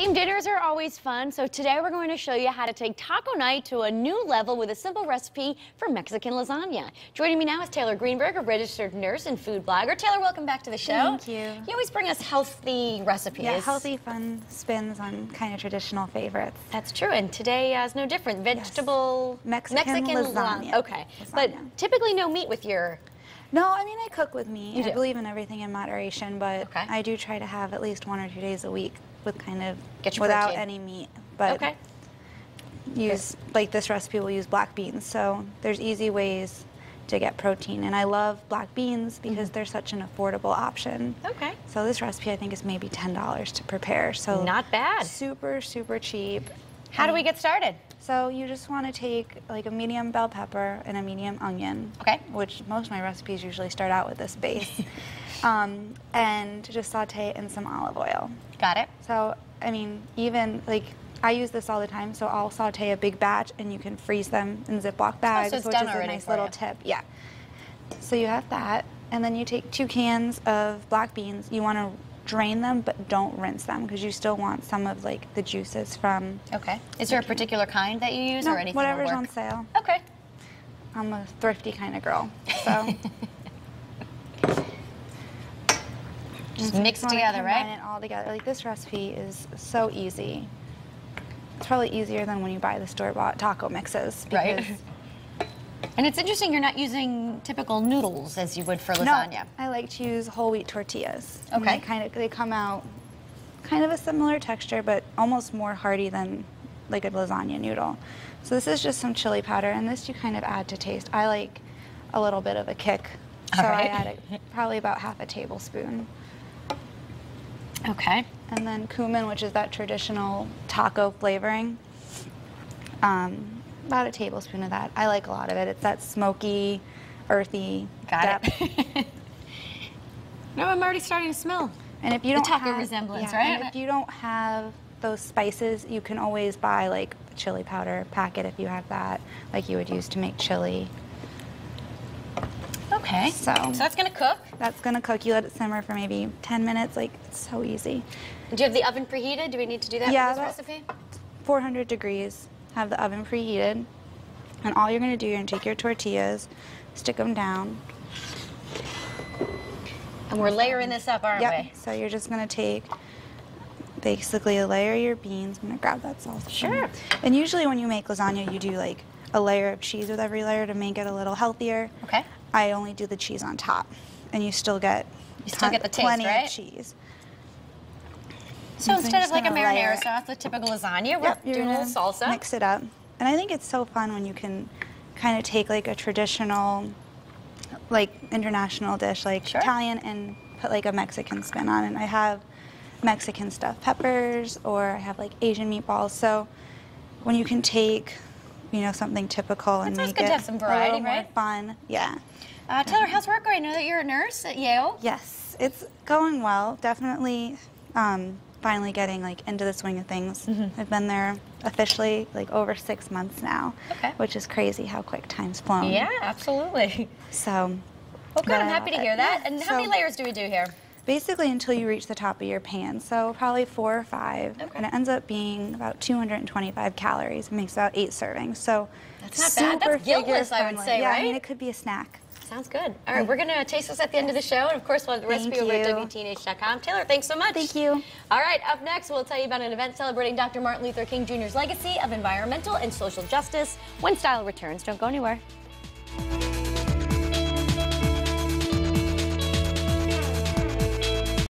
Team dinners are always fun, so today we're going to show you how to take taco night to a new level with a simple recipe for Mexican lasagna. Joining me now is Taylor Greenberg, a registered nurse and food blogger. Taylor, welcome back to the show. Thank you. You always bring us healthy recipes. Yeah, healthy, fun spins on kind of traditional favorites. That's true, and today is no different. Vegetable... Yes. Mexican lasagna. Okay, lasagna. But typically no meat with your... No, I mean, I cook with meat. You do? I believe in everything in moderation, but Okay. I do try to have at least 1 or 2 days a week with kind of Get your without protein. any meat. But Okay. use like this recipe will use black beans, so there's easy ways to get protein. And I love black beans because they're such an affordable option. Okay. So this recipe I think is maybe $10 to prepare. So Not bad. super, super cheap. How do we get started? So you just want to take like a medium bell pepper and a medium onion, Okay. which most of my recipes usually start out with this base, and just saute it in some olive oil. Got it. So, I mean, even like I use this all the time, so I'll saute a big batch and you can freeze them in Ziploc bags, so it's which done is a already nice for little you. tip. Yeah. So you have that, and then you take 2 cans of black beans. You want to drain them, but don't rinse them because you still want some of like the juices from. Okay. Is there a particular kind that you use No, or anything whatever's will on work? sale. Okay. I'm a thrifty kind of girl, so. Just So mix you it wanna together, right? combine it all together. Like this recipe is so easy. It's probably easier than when you buy the store-bought taco mixes. Right. because- And it's interesting you're not using typical noodles as you would for No, lasagna. I like to use whole wheat tortillas. Okay. And they come out kind of a similar texture, but almost more hearty than like a lasagna noodle. So this is just some chili powder, and this you kind of add to taste. I like a little bit of a kick, so All right. I add probably about half a tablespoon. Okay. And then cumin, which is that traditional taco flavoring. About a tablespoon of that. I like a lot of it. It's that smoky, earthy Got depth. it. No, I'm already starting to smell. And if you The don't taco have, resemblance, yeah, right? and if you don't have those spices, you can always buy like the chili powder packet if you have that, like you would use to make chili. Okay. So that's gonna cook. that's gonna cook. You let it simmer for maybe 10 minutes. Like it's so easy. Do you have the oven preheated? Do we need to do that Yeah, for this that- recipe? 400 degrees. Have the oven preheated, and all you're gonna do, you're gonna take your tortillas, stick them down. And we're layering this up, aren't Yep. we? So you're just gonna take basically layer your beans. I'm gonna grab that salsa. Sure. And usually when you make lasagna, you do like a layer of cheese with every layer to make it a little healthier. Okay. I only do the cheese on top, and you still get You still get the taste, plenty right? of cheese. So And so instead you're of like a just gonna layer marinara it. sauce, the typical lasagna, we're Yep, you're doing a little gonna salsa. Mix it up, and I think it's so fun when you can kind of take like a traditional, like international dish like Sure. Italian and put like a Mexican spin on it. And I have Mexican stuffed peppers, or I have like Asian meatballs. So when you can take, you know, something typical and It's always make good it to have some variety, a little more right? fun, yeah. Taylor, how's work going? I know that you're a nurse at Yale. Yes, it's going well. Definitely finally getting like into the swing of things. I've been there officially like over 6 months now, Okay. which is crazy how quick time's flown. Yeah, absolutely. So, Well, good. but I'm I happy to love hear it. that. Yeah, And how many so- layers do we do here? basically until you reach the top of your pan, so probably 4 or 5, Okay. and it ends up being about 225 calories. It makes about 8 servings. So That's not bad. super That's guiltless, I would figure-friendly. say, yeah, right? I mean, it could be a snack. Sounds good. All right, we're going to taste this at the end of the show. And, of course, we'll have the recipe over at you. WTNH.com. Taylor, thanks so much. Thank you. All right, up next, we'll tell you about an event celebrating Dr. Martin Luther King Jr.'s legacy of environmental and social justice when Style returns. Don't go anywhere.